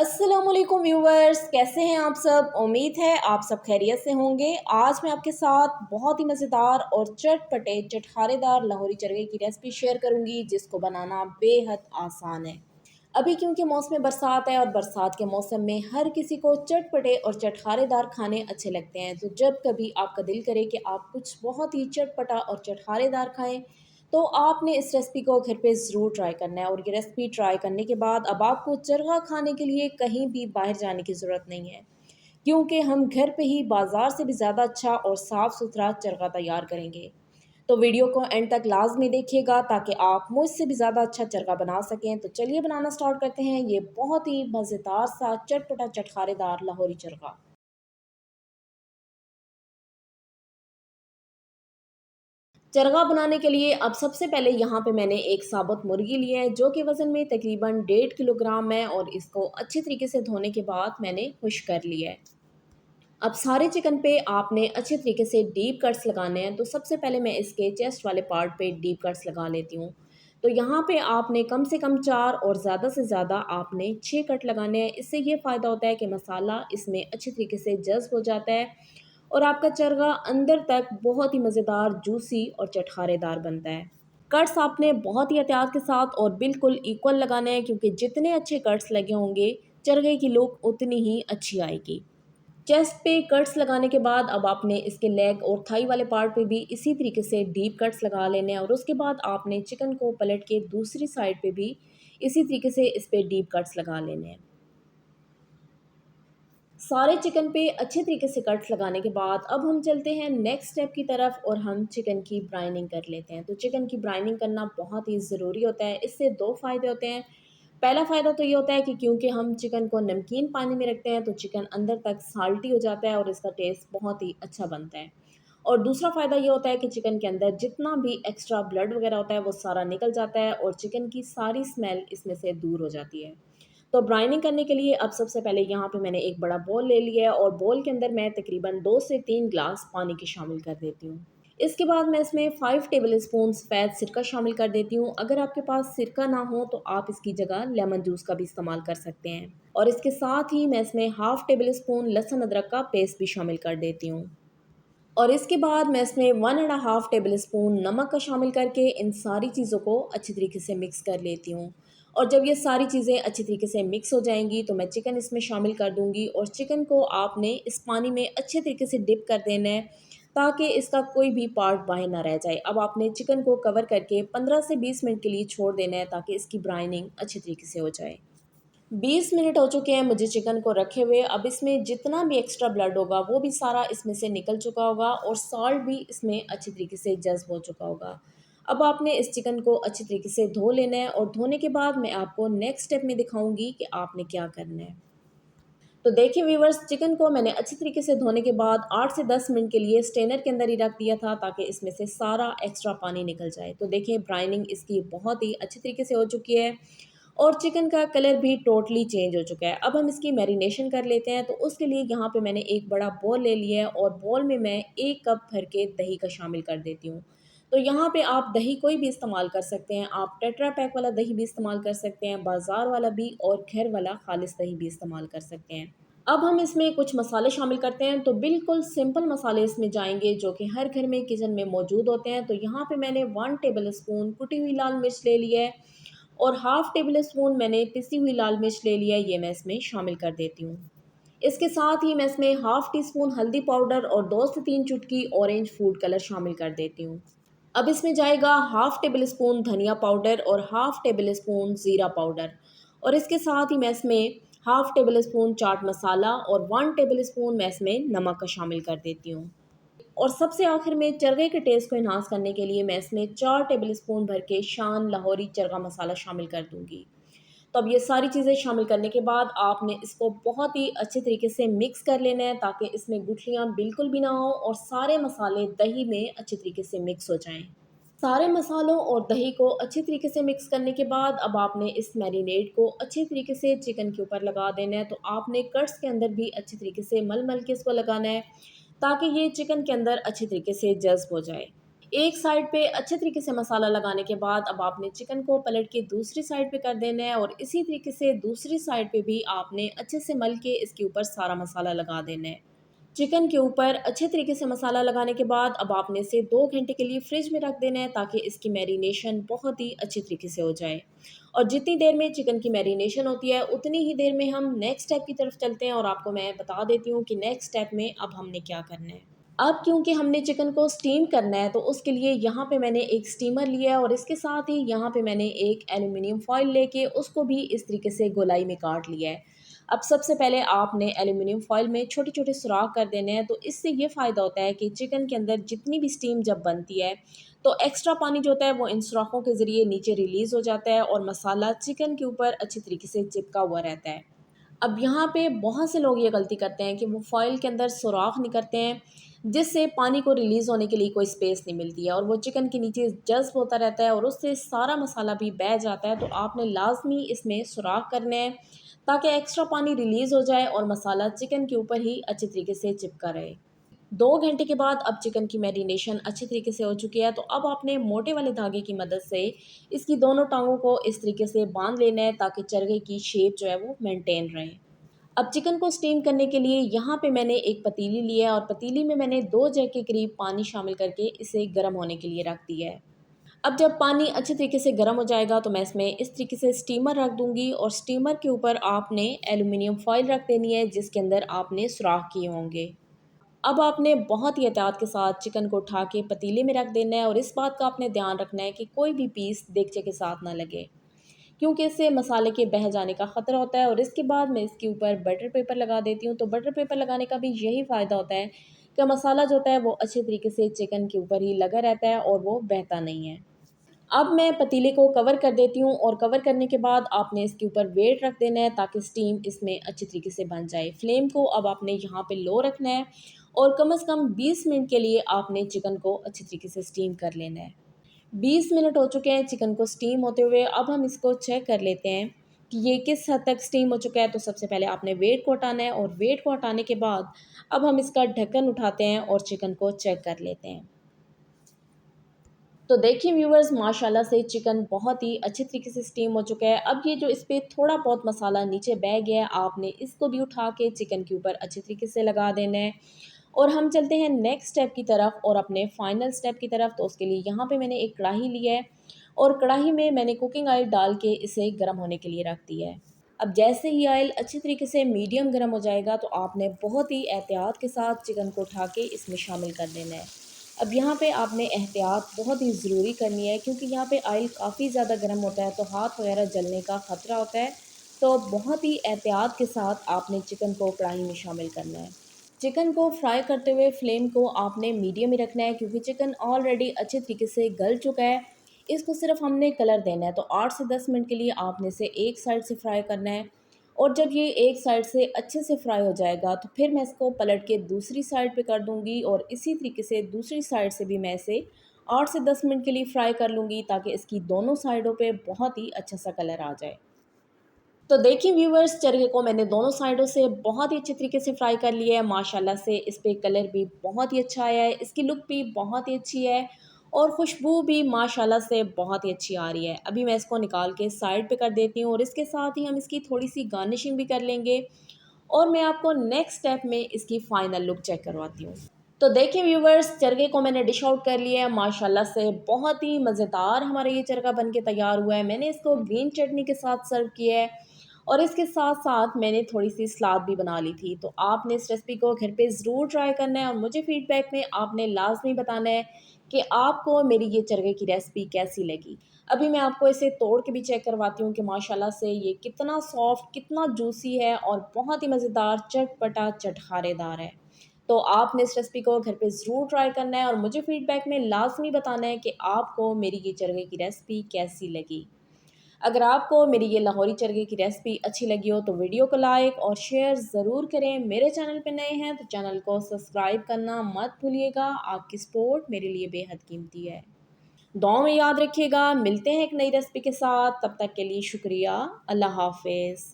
अस्सलामुअलैकुम व्यूवर्स, कैसे हैं आप सब। उम्मीद है आप सब खैरियत से होंगे। आज मैं आपके साथ बहुत ही मज़ेदार और चटपटे चटखारेदार लाहौरी चरगे की रेसिपी शेयर करूंगी, जिसको बनाना बेहद आसान है। अभी क्योंकि मौसम बरसात है और बरसात के मौसम में हर किसी को चटपटे और चटखारेदार खाने अच्छे लगते हैं। तो जब कभी आपका दिल करे कि आप कुछ बहुत ही चटपटा और चटखारेदार खाएं, तो आपने इस रेसिपी को घर पे ज़रूर ट्राई करना है। और ये रेसिपी ट्राई करने के बाद अब आपको चरगा खाने के लिए कहीं भी बाहर जाने की ज़रूरत नहीं है, क्योंकि हम घर पे ही बाज़ार से भी ज़्यादा अच्छा और साफ़ सुथरा चरगा तैयार करेंगे। तो वीडियो को एंड तक लाजमी देखिएगा ताकि आप मुझसे भी ज़्यादा अच्छा चरगा बना सकें। तो चलिए बनाना स्टार्ट करते हैं ये बहुत ही मज़ेदार सा चटपटा चटखारेदार लाहौरी चरगा। चरगा बनाने के लिए अब सबसे पहले यहाँ पे मैंने एक साबुत मुर्गी लिया है, जो कि वज़न में तकरीबन 1.5 किलोग्राम है। और इसको अच्छी तरीके से धोने के बाद मैंने खुश कर लिया है। अब सारे चिकन पे आपने अच्छे तरीके से डीप कट्स लगाने हैं। तो सबसे पहले मैं इसके चेस्ट वाले पार्ट पे डीप कट्स लगा लेती हूँ। तो यहाँ पे आपने कम से कम 4 और ज़्यादा से ज़्यादा आपने 6 कट लगाने हैं। इससे ये फ़ायदा होता है कि मसाला इसमें अच्छे तरीके से जज़्ब हो जाता है और आपका चरगा अंदर तक बहुत ही मज़ेदार, जूसी और चटखारेदार बनता है। कट्स आपने बहुत ही एहतियात के साथ और बिल्कुल इक्वल लगाने हैं, क्योंकि जितने अच्छे कट्स लगे होंगे चरगे की लुक उतनी ही अच्छी आएगी। चेस्ट पे कट्स लगाने के बाद अब आपने इसके लेग और थाई वाले पार्ट पे भी इसी तरीके से डीप कट्स लगा लेने हैं। और उसके बाद आपने चिकन को पलट के दूसरी साइड पे भी इसी तरीके से इस पे डीप कट्स लगा लेने हैं। सारे चिकन पे अच्छे तरीके से कट्स लगाने के बाद अब हम चलते हैं नेक्स्ट स्टेप की तरफ और हम चिकन की ब्राइनिंग कर लेते हैं। तो चिकन की ब्राइनिंग करना बहुत ही ज़रूरी होता है। इससे दो फ़ायदे होते हैं। पहला फ़ायदा तो ये होता है कि क्योंकि हम चिकन को नमकीन पानी में रखते हैं, तो चिकन अंदर तक साल्टी हो जाता है और इसका टेस्ट बहुत ही अच्छा बनता है। और दूसरा फ़ायदा ये होता है कि चिकन के अंदर जितना भी एक्स्ट्रा ब्लड वगैरह होता है वो सारा निकल जाता है और चिकन की सारी स्मेल इसमें से दूर हो जाती है। तो ब्राइनिंग करने के लिए अब सबसे पहले यहाँ पे मैंने एक बड़ा बोल ले लिया है और बोल के अंदर मैं तकरीबन 2 से 3 ग्लास पानी के शामिल कर देती हूँ। इसके बाद मैं इसमें 5 टेबल स्पून सफ़ेद सिरका शामिल कर देती हूँ। अगर आपके पास सिरका ना हो तो आप इसकी जगह लेमन जूस का भी इस्तेमाल कर सकते हैं। और इसके साथ ही मैं इसमें हाफ़ टेबल स्पून लहसुन अदरक का पेस्ट भी शामिल कर देती हूँ। और इसके बाद मैं इसमें 1 एंड हाफ़ टेबल स्पून नमक का शामिल करके इन सारी चीज़ों को अच्छी तरीके से मिक्स कर लेती हूँ। और जब ये सारी चीज़ें अच्छी तरीके से मिक्स हो जाएंगी तो मैं चिकन इसमें शामिल कर दूँगी और चिकन को आपने इस पानी में अच्छे तरीके से डिप कर देना है, ताकि इसका कोई भी पार्ट बाहर ना रह जाए। अब आपने चिकन को कवर करके 15 से 20 मिनट के लिए छोड़ देना है, ताकि इसकी ब्राइनिंग अच्छी तरीके से हो जाए। 20 मिनट हो चुके हैं मुझे चिकन को रखे हुए। अब इसमें जितना भी एक्स्ट्रा ब्लड होगा वो भी सारा इसमें से निकल चुका होगा और सॉल्ट भी इसमें अच्छी तरीके से जज़्ब हो चुका होगा। अब आपने इस चिकन को अच्छी तरीके से धो लेना है और धोने के बाद मैं आपको नेक्स्ट स्टेप में दिखाऊंगी कि आपने क्या करना है। तो देखिए व्यूवर्स, चिकन को मैंने अच्छी तरीके से धोने के बाद 8 से 10 मिनट के लिए स्ट्रेनर के अंदर ही रख दिया था, ताकि इसमें से सारा एक्स्ट्रा पानी निकल जाए। तो देखिए ब्राइनिंग इसकी बहुत ही अच्छी तरीके से हो चुकी है और चिकन का कलर भी टोटली चेंज हो चुका है। अब हम इसकी मैरिनेशन कर लेते हैं। तो उसके लिए यहाँ पे मैंने एक बड़ा बॉल ले लिया है और बॉल में मैं 1 कप भर के दही का शामिल कर देती हूँ। तो यहाँ पे आप दही कोई भी इस्तेमाल कर सकते हैं। आप टेट्रा पैक वाला दही भी इस्तेमाल कर सकते हैं, बाज़ार वाला भी, और घर वाला खालिस दही भी इस्तेमाल कर सकते हैं। अब हम इसमें कुछ मसाले शामिल करते हैं। तो बिल्कुल सिंपल मसाले इसमें जाएंगे, जो कि हर घर में किचन में मौजूद होते हैं। तो यहाँ पे मैंने 1 टेबल स्पून कुटी हुई लाल मिर्च ले ली है और हाफ़ टेबल स्पून मैंने पिसी हुई लाल मिर्च ले लिया है, ये मैं इसमें शामिल कर देती हूँ। इसके साथ ही मैं इसमें हाफ़ टी स्पून हल्दी पाउडर और 2 से 3 चुटकी ऑरेंज फूड कलर शामिल कर देती हूँ। अब इसमें जाएगा हाफ़ टेबल स्पून धनिया पाउडर और हाफ़ टेबल स्पून ज़ीरा पाउडर। और इसके साथ ही मैं इसमें half table spoon chaat masala और 1 टेबल स्पून मैं इसमें नमक का शामिल कर देती हूँ। और सबसे आखिर में चरगे के टेस्ट को एनहांस करने के लिए मैं इसमें 4 टेबल स्पून भर के शान लाहौरी चरगा मसाला शामिल कर दूंगी। तो अब ये सारी चीज़ें शामिल करने के बाद आपने इसको बहुत ही अच्छे तरीके से मिक्स कर लेना है, ताकि इसमें गुठलियाँ बिल्कुल भी ना हो और सारे मसाले दही में अच्छे तरीके से मिक्स हो जाएं। सारे मसालों और दही को अच्छे तरीके से मिक्स करने के बाद अब आपने इस मैरिनेड को अच्छे तरीके से चिकन के ऊपर लगा देना है। तो आपने कट्स के अंदर भी अच्छे तरीके से मल मल के इसको लगाना है, ताकि ये चिकन के अंदर अच्छे तरीके से जज़्ब हो जाए। एक साइड पे अच्छे तरीके से मसाला लगाने के बाद अब आपने चिकन को पलट के दूसरी साइड पे कर देना है और इसी तरीके से दूसरी साइड पे भी आपने अच्छे से मल के इसके ऊपर सारा मसाला लगा देना है। चिकन के ऊपर अच्छे तरीके से मसाला लगाने के बाद अब आपने इसे 2 घंटे के लिए फ्रिज में रख देना है ताकि इसकी मैरिनेशन बहुत ही अच्छी तरीके से हो जाए। और जितनी देर में चिकन की मैरिनेशन होती है उतनी ही देर में हम नेक्स्ट स्टेप की तरफ चलते हैं और आपको मैं बता देती हूँ कि नेक्स्ट स्टेप में अब हमने क्या करना है। अब क्योंकि हमने चिकन को स्टीम करना है तो उसके लिए यहाँ पे मैंने एक स्टीमर लिया है और इसके साथ ही यहाँ पे मैंने एक एल्युमिनियम फॉइल लेके उसको भी इस तरीके से गोलाई में काट लिया है। अब सबसे पहले आपने एल्युमिनियम फॉइल में छोटे-छोटे सुराख कर देने हैं, तो इससे ये फ़ायदा होता है कि चिकन के अंदर जितनी भी स्टीम जब बनती है, तो एक्स्ट्रा पानी जो होता है वो इन सुराखों के ज़रिए नीचे रिलीज़ हो जाता है और मसाला चिकन के ऊपर अच्छी तरीके से चिपका हुआ रहता है। अब यहाँ पे बहुत से लोग ये गलती करते हैं कि वो फ़ॉइल के अंदर सुराख नहीं करते हैं, जिससे पानी को रिलीज़ होने के लिए कोई स्पेस नहीं मिलती है और वो चिकन के नीचे जज़्ब होता रहता है और उससे सारा मसाला भी बह जाता है। तो आपने लाज़मी इसमें सुराख करने हैं, ताकि एक्स्ट्रा पानी रिलीज़ हो जाए और मसाला चिकन के ऊपर ही अच्छे तरीके से चिपका रहे। 2 घंटे के बाद अब चिकन की मैरिनेशन अच्छी तरीके से हो चुकी है, तो अब आपने मोटे वाले धागे की मदद से इसकी दोनों टाँगों को इस तरीके से बाँध लेना है ताकि चरखे की शेप जो है वो मेंटेन रहे। अब चिकन को स्टीम करने के लिए यहाँ पे मैंने एक पतीली ली है और पतीली में मैंने 2 जग के करीब पानी शामिल करके इसे गर्म होने के लिए रख दिया है। अब जब पानी अच्छे तरीके से गर्म हो जाएगा तो मैं इसमें इस तरीके से स्टीमर रख दूँगी और स्टीमर के ऊपर आपने एल्युमिनियम फॉइल रख देनी है जिसके अंदर आपने सुराख किए होंगे। अब आपने बहुत ही एहतियात के साथ चिकन को उठा के पतीले में रख देना है और इस बात का आपने ध्यान रखना है कि कोई भी पीस देगचे के साथ ना लगे, क्योंकि इससे मसाले के बह जाने का ख़तरा होता है। और इसके बाद मैं इसके ऊपर बटर पेपर लगा देती हूँ। तो बटर पेपर लगाने का भी यही फ़ायदा होता है कि मसाला जो होता है वो अच्छे तरीके से चिकन के ऊपर ही लगा रहता है और वो बहता नहीं है। अब मैं पतीले को कवर कर देती हूँ और कवर करने के बाद आपने इसके ऊपर वेट रख देना है ताकि स्टीम इसमें अच्छी तरीके से बन जाए। फ्लेम को अब आपने यहाँ पे लो रखना है और कम से कम 20 मिनट के लिए आपने चिकन को अच्छी तरीके से स्टीम कर लेना है। 20 मिनट हो चुके हैं चिकन को स्टीम होते हुए। अब हम इसको चेक कर लेते हैं कि ये किस हद तक स्टीम हो चुका है। तो सबसे पहले आपने वेट को हटाना है और वेट को हटाने के बाद अब हम इसका ढक्कन उठाते हैं और चिकन को चेक कर लेते हैं। तो देखिए व्यूअर्स, माशाल्लाह से चिकन बहुत ही अच्छे तरीके से स्टीम हो चुका है। अब ये जो इस पे थोड़ा बहुत मसाला नीचे बह गया है, आपने इसको भी उठा के चिकन के ऊपर अच्छे तरीके से लगा देना है। और हम चलते हैं नेक्स्ट स्टेप की तरफ और अपने फाइनल स्टेप की तरफ। तो उसके लिए यहाँ पे मैंने एक कढ़ाई ली है और कढ़ाई में मैंने कुकिंग ऑयल डाल के इसे गर्म होने के लिए रख दिया है। अब जैसे ही ऑयल अच्छी तरीके से मीडियम गर्म हो जाएगा तो आपने बहुत ही एहतियात के साथ चिकन को उठा के इसमें शामिल कर देना है। अब यहाँ पे आपने एहतियात बहुत ही ज़रूरी करनी है, क्योंकि यहाँ पे ऑयल काफ़ी ज़्यादा गर्म होता है तो हाथ वगैरह जलने का ख़तरा होता है। तो बहुत ही एहतियात के साथ आपने चिकन को कढ़ाई में शामिल करना है। चिकन को फ्राई करते हुए फ्लेम को आपने मीडियम ही रखना है, क्योंकि चिकन ऑलरेडी अच्छे तरीके से गल चुका है। इसको सिर्फ हमने कलर देना है। तो 8 से 10 मिनट के लिए आपने इसे एक साइड से फ्राई करना है और जब ये एक साइड से अच्छे से फ्राई हो जाएगा तो फिर मैं इसको पलट के दूसरी साइड पे कर दूंगी और इसी तरीके से दूसरी साइड से भी मैं इसे 8 से 10 मिनट के लिए फ्राई कर लूँगी ताकि इसकी दोनों साइडों पे बहुत ही अच्छा सा कलर आ जाए। तो देखिए व्यूवर्स, चरखे को मैंने दोनों साइडों से बहुत ही अच्छे तरीके से फ्राई कर लिया है। माशाल्लाह से इस पे कलर भी बहुत ही अच्छा आया है, इसकी लुक भी बहुत ही अच्छी है और खुशबू भी माशाल्लाह से बहुत ही अच्छी आ रही है। अभी मैं इसको निकाल के साइड पे कर देती हूँ और इसके साथ ही हम इसकी थोड़ी-सी गार्निशिंग भी कर लेंगे और मैं आपको नेक्स्ट स्टेप में इसकी फाइनल लुक चेक करवाती हूँ। तो देखिए व्यूवर्स, चरखे को मैंने डिश आउट कर लिया है। माशाल्लाह से बहुत ही मज़ेदार हमारा ये चरखा बन के तैयार हुआ है। मैंने इसको ग्रीन चटनी के साथ सर्व किया है और इसके साथ-साथ मैंने थोड़ी-सी सलाद भी बना ली थी। तो आपने इस रेसिपी को घर पे ज़रूर ट्राई करना है और मुझे फ़ीडबैक में आपने लाज़मी बताना है कि आपको मेरी ये चरखे की रेसिपी कैसी लगी। अभी मैं आपको इसे तोड़ के भी चेक करवाती हूँ कि माशाल्लाह से ये कितना सॉफ्ट, कितना जूसी है और बहुत ही मज़ेदार, चटपटा, चटखारेदार है। तो आपने इस रेसिपी को घर पे ज़रूर ट्राई करना है और मुझे फ़ीडबैक में लाज़मी बताना है कि आपको मेरी ये चरखे की रेसिपी कैसी लगी। अगर आपको मेरी ये लाहौरी चरखे की रेसिपी अच्छी लगी हो तो वीडियो को लाइक और शेयर ज़रूर करें। मेरे चैनल पे नए हैं तो चैनल को सब्सक्राइब करना मत भूलिएगा। आपकी सपोर्ट मेरे लिए बेहद कीमती है। दुआ में याद रखिएगा। मिलते हैं एक नई रेसिपी के साथ, तब तक के लिए शुक्रिया। अल्लाह हाफ़िज़।